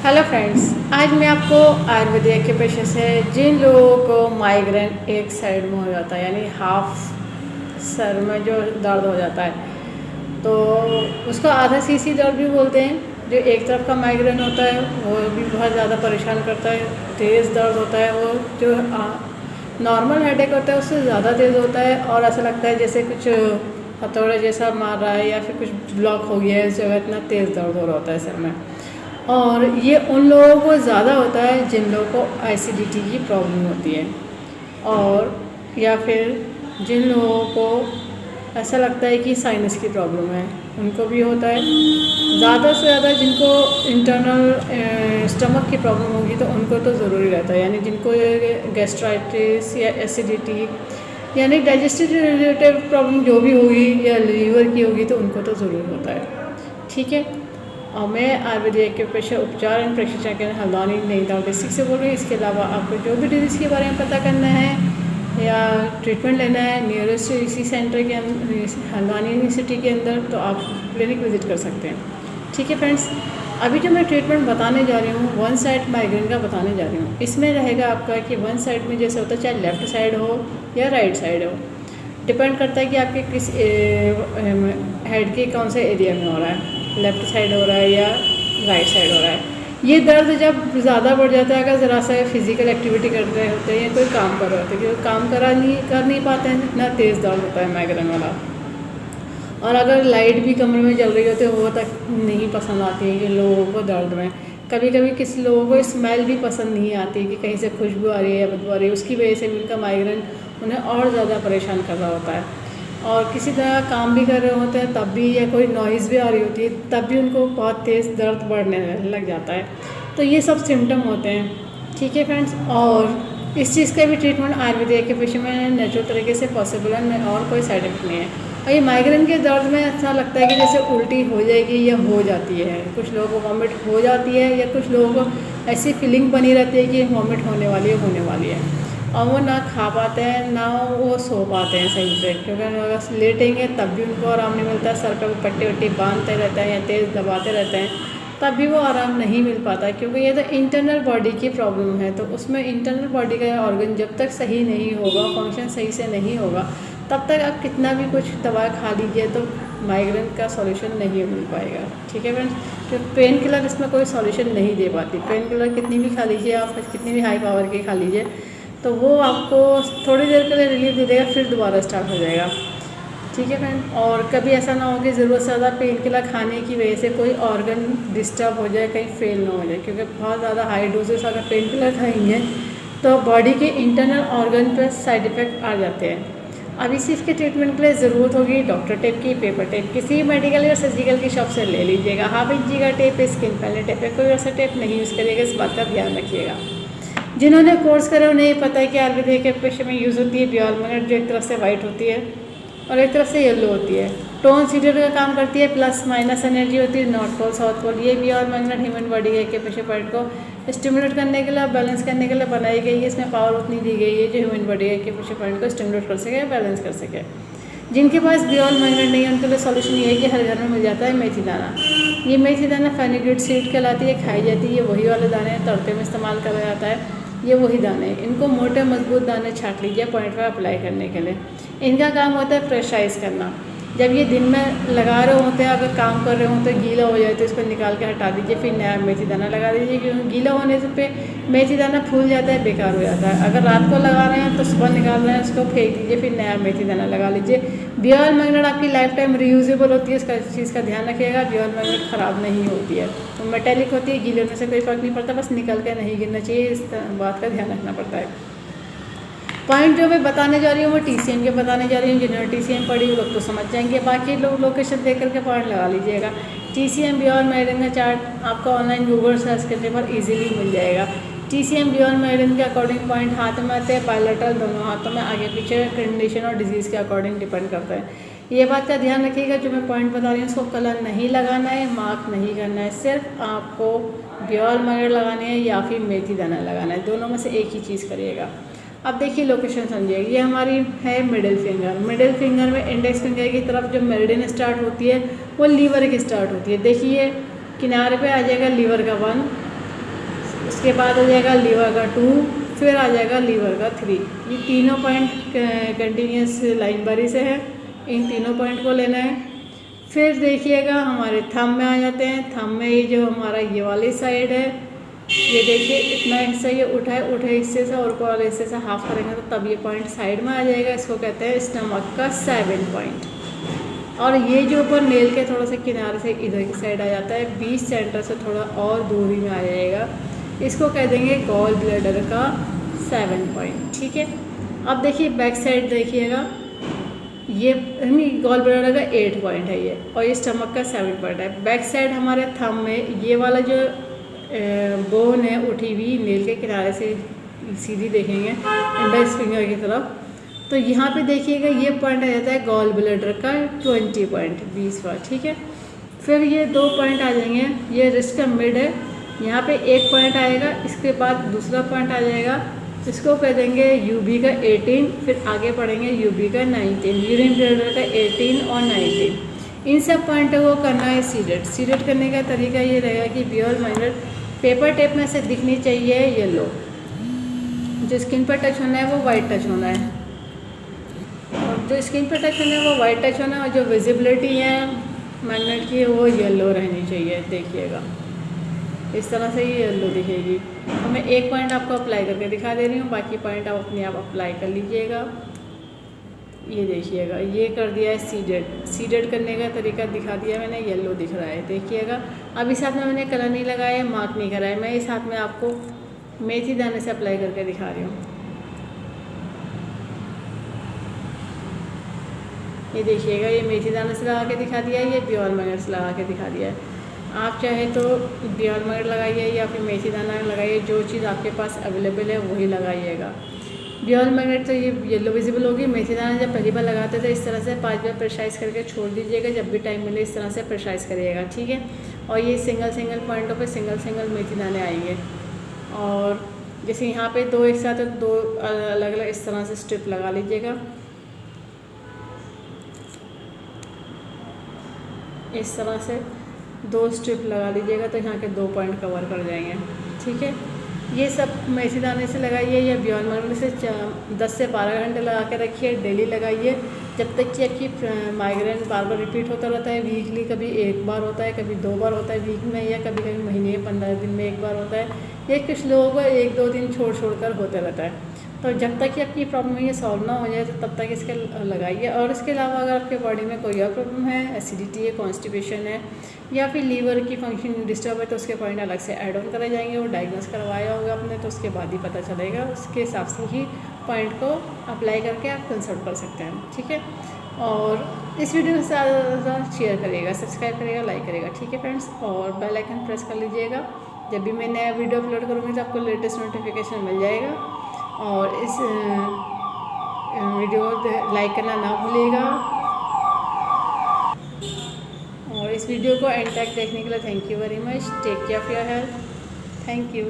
Hello friends, आज मैं आपको आयुर्वेदिक के पेशे से जिन लोगों को माइग्रेन एक साइड में हो जाता है, यानी हाफ सर में जो दर्द हो जाता है, तो उसको आधा सीसी दर्द भी बोलते हैं। जो एक तरफ का माइग्रेन होता है वो भी बहुत ज़्यादा परेशान करता है। तेज़ दर्द होता है, वो जो नॉर्मल हेडेक होता है उससे ज़्यादा तेज़ होता है और ऐसा लगता है जैसे कुछ हथौड़े जैसा मार रहा है या फिर कुछ ब्लॉक हो गया है इस जगह, इतना तेज़ दर्द हो रहा होता है सर में। और ये उन लोगों को ज़्यादा होता है जिन लोगों को एसिडिटी की प्रॉब्लम होती है, और या फिर जिन लोगों को ऐसा लगता है कि साइनस की प्रॉब्लम है उनको भी होता है। ज़्यादा से ज़्यादा जिनको इंटरनल स्टमक की प्रॉब्लम होगी तो उनको तो ज़रूरी रहता है, यानी जिनको गैस्ट्राइटिस या एसिडिटी यानी डाइजेस्टिव रिलेटेड प्रॉब्लम जो भी होगी या लीवर की होगी तो उनको तो ज़रूर होता है। ठीक है, और मैं आयुर्वेदिक के पेशा उपचार एवं प्रशिक्षण के हल्द्वानी नैनीताल डिस्ट्रिक्ट से बोल रही हूँ। इसके अलावा आपको जो भी डिजीज़ के बारे में पता करना है या ट्रीटमेंट लेना है नियरेस्ट इसी सेंटर के अंदर हल्द्वानी यूनिवर्सिटी के अंदर, तो आप क्लिनिक विजिट कर सकते हैं। ठीक है फ्रेंड्स, अभी जो मैं ट्रीटमेंट बताने जा रही हूँ वन साइड माइग्रेन का बताने जा रही हूँ। इसमें रहेगा आपका कि वन साइड में जैसे होता है, चाहे लेफ़्ट साइड हो या राइट साइड हो, डिपेंड करता है कि आपके किस हेड के कौन से एरिया में हो रहा है, लेफ़्ट साइड हो रहा है या राइट साइड हो रहा है। ये दर्द जब ज़्यादा बढ़ जाता है, अगर ज़रा सा फिजिकल एक्टिविटी कर रहे होते हैं या कोई काम कर रहे होते हैं, क्योंकि काम कर नहीं पाते हैं, इतना तेज़ दर्द होता है माइग्रेन वाला। और अगर लाइट भी कमरे में जल रही होती है वो तक नहीं पसंद आती है कि लोगों को दर्द में। कभी कभी किसी लोगों को स्मेल भी पसंद नहीं आती कि कहीं से खुशबू आ रही है या बदबू आ रही है, उसकी वजह से भी उनका माइग्रेन उन्हें और ज़्यादा परेशान कर रहा होता है। और किसी तरह काम भी कर रहे होते हैं तब भी, या कोई नॉइज़ भी आ रही होती है तब भी उनको बहुत तेज़ दर्द बढ़ने लग जाता है। तो ये सब सिम्टम होते हैं। ठीक है फ्रेंड्स, और इस चीज़ का भी ट्रीटमेंट आयुर्वेदिक के पेशे में नेचुरल तरीके से पॉसिबल है और कोई साइड इफेक्ट नहीं है। और ये माइग्रेन के दर्द में ऐसा लगता है कि जैसे उल्टी हो जाएगी या हो जाती है, कुछ लोगों को वॉमिट हो जाती है या कुछ लोगों को ऐसी फीलिंग बनी रहती है कि वॉमिट होने वाली है, और वो ना खा पाते हैं ना वो सो पाते हैं सही से, क्योंकि अगर लेटेंगे तब भी उनको आराम नहीं मिलता है। सर पे वो पट्टी वट्टी बांधते रहते हैं या तेज़ दबाते रहते हैं तब भी वो आराम नहीं मिल पाता, क्योंकि ये तो इंटरनल बॉडी की प्रॉब्लम है। तो उसमें इंटरनल बॉडी का ऑर्गन जब तक सही नहीं होगा, फंक्शन सही से नहीं होगा, तब तक आप कितना भी कुछ दवा खा लीजिए तो माइग्रेन का सॉल्यूशन नहीं मिल पाएगा। ठीक है फ्रेंड्स, तो पेन किलर इसमें कोई सॉल्यूशन नहीं दे पाती। पेन किलर कितनी भी खा लीजिए आप, कितनी भी हाई पावर की खा लीजिए, तो वो आपको थोड़ी देर के लिए रिलीफ दे देगा, फिर दोबारा स्टार्ट हो जाएगा। ठीक है फ्रेंड, और कभी ऐसा ना हो कि ज़रूरत से ज़्यादा पेन किलर खाने की वजह से कोई ऑर्गन डिस्टर्ब हो जाए, कहीं फेल ना हो जाए, क्योंकि बहुत ज़्यादा हाई डोजेस अगर पेन किलर खाएंगे तो बॉडी के इंटरनल ऑर्गन पर साइड इफ़ेक्ट आ जाते हैं। अब इस चीज़ के ट्रीटमेंट के लिए ज़रूरत होगी डॉक्टर टेप की, पेपर टेप, किसी मेडिकल या सर्जिकल की शॉप से ले लीजिएगा। हाफ इंची का टेप, स्किन पहले टेप है, कोई वैसा टेप नहीं यूज़ करिएगा, इस बात का ध्यान रखिएगा। जिन्होंने कोर्स करा उन्हें पता है कि आयुर्वेदिक के पेशे में यूज़ होती है बियल मैग्नेट, जो एक तरफ से वाइट होती है और एक तरफ से येलो होती है। टोन सीडर का काम करती है, प्लस माइनस एनर्जी होती है, नॉर्थ पोल साउथ पोल। ये बियल मैग्नेट ह्यूमन बॉडी के पेशे पॉइंट को स्टिमुलेट करने के लिए, बैलेंस करने के लिए बनाई गई है। इसमें पावर उतनी दी गई है जो ह्यूमन बॉडी के पेशे पॉइंट को स्टिमुलेट कर सके, बैलेंस कर सके। जिनके पास बियल मैग्नेट नहीं है उनके लिए सॉल्यूशन ये है कि हर घर में मिल जाता है मेथी दाना। ये मेथी दाना फेनिग्रीड सीड कहलाती है, खाई जाती है। ये वही वाले दाने तड़के में इस्तेमाल करा जाता है, ये वही दाने। इनको मोटे मजबूत दाने छांट लीजिए पॉइंट पर अप्लाई करने के लिए। इनका काम होता है प्रेशराइज करना। जब ये दिन में लगा रहे होते हैं, अगर काम कर रहे हो तो गीला हो जाए तो इसको निकाल के हटा दीजिए, फिर नया मेथी दाना लगा दीजिए, क्योंकि गीला होने से पे मेथी दाना फूल जाता है, बेकार हो जाता है। अगर रात को लगा रहे हैं तो सुबह निकाल रहे हैं, उसको फेंक दीजिए, फिर नया मेथी दाना लगा लीजिए। बियल मैग्नेट आपकी लाइफ टाइम रीयूजेबल होती है, इसका चीज़ का ध्यान रखिएगा। बियल मैग्नेट ख़राब नहीं होती है, तो मेटेलिक होती है, गीले होने से कोई फ़र्क नहीं पड़ता, बस निकल के नहीं गिरना चाहिए, इस बात का ध्यान रखना पड़ता है। पॉइंट जो मैं बताने जा रही हूँ वो टीसीएम के बताने जा रही हूँ। जिन्होंने टीसीएम पढ़ी वो लोग तो समझ जाएंगे, बाकी लोग लोकेशन देख करके पॉइंट लगा लीजिएगा। टीसीएम बियल मैग्रेन का चार्ट आपका ऑनलाइन गूगल सर्च करने पर इजीली मिल जाएगा। टीसीएम बियल मैग्रेन के अकॉर्डिंग पॉइंट हाथ में आते हैं, बायलैटरल दोनों हाथों में, आगे पीछे कंडीशन और डिजीज़ के अकॉर्डिंग डिपेंड करता है। ये बात का ध्यान रखिएगा, जो मैं पॉइंट बता रही हूँ उसको कलर नहीं लगाना है, मार्क नहीं करना है, सिर्फ आपको बियल मैग्नेट लगानी है या फिर मेथी दाना लगाना है, दोनों में से एक ही चीज़ करिएगा। अब देखिए लोकेशन समझिए, ये हमारी है मिडिल फिंगर। मिडिल फिंगर में इंडेक्स फिंगर की तरफ जो मेरिडियन स्टार्ट होती है वो लीवर की स्टार्ट होती है। देखिए किनारे पे आ जाएगा लीवर का 1, उसके बाद आ जाएगा लीवर का 2, फिर आ जाएगा लीवर का 3। ये तीनों पॉइंट कंटिन्यूस लाइन बारी से है, इन तीनों पॉइंट को लेना है। फिर देखिएगा हमारे थंब में आ जाते हैं। थंब में ये जो हमारा ये वाली साइड है, ये देखिए इतना हिस्सा ये उठे हिस्से से और ऊपर वाले हिस्से से हाफ करेंगे तो तब ये पॉइंट साइड में आ जाएगा। इसको कहते हैं स्टमक का 7 पॉइंट। और ये जो ऊपर नेल के थोड़ा सा किनारे से इधर की साइड आ जाता है, बीच सेंटर से थोड़ा और दूरी में आ जाएगा, इसको कह देंगे गॉल ब्लैडर का 7 पॉइंट। ठीक है, अब देखिए बैक साइड देखिएगा, ये गॉल ब्लैडर का 8 पॉइंट है ये, और ये स्टमक का 7 पॉइंट है। बैक साइड हमारे थंब में ये वाला जो बोन है उठी हुई नेल के किनारे से सीधी देखेंगे इंडेक्स फिंगर की तरफ, तो यहाँ पे देखिएगा ये पॉइंट आ जाता है गॉल ब्लैडर का 20 पॉइंट, 20वां। ठीक है, फिर ये 2 पॉइंट आ जाएंगे, ये रिस्ट का मिड है, यहाँ पे 1 पॉइंट आएगा, इसके बाद दूसरा पॉइंट आ जाएगा, इसको कह देंगे यूबी का 18, फिर आगे पढ़ेंगे यूबी का 19, यूरिन ब्लैडर का 18 और 19। इन सब पॉइंटों को करना है सीडेड। सीडेड करने का तरीका ये रहेगा कि बियर माइनर पेपर टेप में से दिखनी चाहिए येलो, जो स्किन पर टच होना है वो वाइट टच होना है, और जो स्किन पर टच होना है वो वाइट टच होना है, और जो विजिबिलिटी है मैग्नेट की वो येलो रहनी चाहिए। देखिएगा इस तरह से ये येलो दिखेगी। तो मैं एक पॉइंट आपको अप्लाई करके दिखा दे रही हूँ, बाकी पॉइंट आप अपने आप अप्लाई कर लीजिएगा। ये देखिएगा ये कर दिया है सीडेड। सीडेड करने का तरीका दिखा दिया मैंने, येलो दिख रहा है देखिएगा। अब इस हाथ में मैंने कलर नहीं लगाया, मार्क नहीं कराया, मैं इस हाथ में आपको मेथी दाने से अप्लाई करके दिखा रही हूँ। ये देखिएगा ये मेथी दाने से लगा के दिखा दिया है, ये बियर मैग्नेट से लगा के दिखा दिया है। आप चाहे तो बियर मैग्नेट लगाइए या फिर मेथी दाना लगाइए, जो चीज़ आपके पास अवेलेबल है वही लगाइएगा। बियर मैग्नेट तो ये येलो विजिबल होगी, मेथी दाना जब पहली बार लगाते थे इस तरह से 5 बार प्रेशराइज करके छोड़ दीजिएगा, जब भी टाइम मिले इस तरह से प्रेशराइज करिएगा। ठीक है, और ये सिंगल पॉइंटों पे सिंगल मेथी दाने आएंगे, और जैसे यहाँ पे 2 एक साथ 2 अलग अलग इस तरह से स्ट्रिप लगा लीजिएगा, इस तरह से 2 स्ट्रिप लगा लीजिएगा तो यहाँ के 2 पॉइंट कवर कर जाएंगे। ठीक है, ये सब मेथी दाने से लगाइए या बियर मैग्नेट से 10 से 12 घंटे लगा के रखिए, डेली लगाइए, जब तक कि आपकी माइग्रेन बार बार रिपीट होता रहता है। वीकली कभी 1 बार होता है, कभी 2 बार होता है वीक में, या कभी कभी महीने 15 दिन में 1 बार होता है, या कुछ लोगों को 1-2 दिन छोड़ कर होता रहता है। तो जब तक कि आपकी प्रॉब्लम ये सॉल्व ना हो जाए तो तब तक इसके लगाइए। और इसके अलावा अगर आपके बॉडी में कोई और प्रॉब्लम है, एसिडिटी है, कॉन्स्टिपेशन है, या फिर लीवर की फंक्शन डिस्टर्ब है, तो उसके पॉइंट अलग से ऐड ऑन करे जाएंगे। वो डायग्नोस करवाया होगा आपने तो उसके बाद ही पता चलेगा, उसके हिसाब से ही पॉइंट को अप्लाई करके आप कंसल्ट कर सकते हैं। ठीक है, और इस वीडियो को ज़्यादा शेयर करिएगा, सब्सक्राइब करिएगा, लाइक करिएगा। ठीक है फ्रेंड्स, और बेल आइकन प्रेस कर लीजिएगा, जब भी मैं नया वीडियो अपलोड करूँगी तो आपको लेटेस्ट नोटिफिकेशन मिल जाएगा। और इस वीडियो को लाइक करना ना भूलिएगा, और इस वीडियो को एंड तक देखने के लिए thank you very much. Take care of your health. Thank you.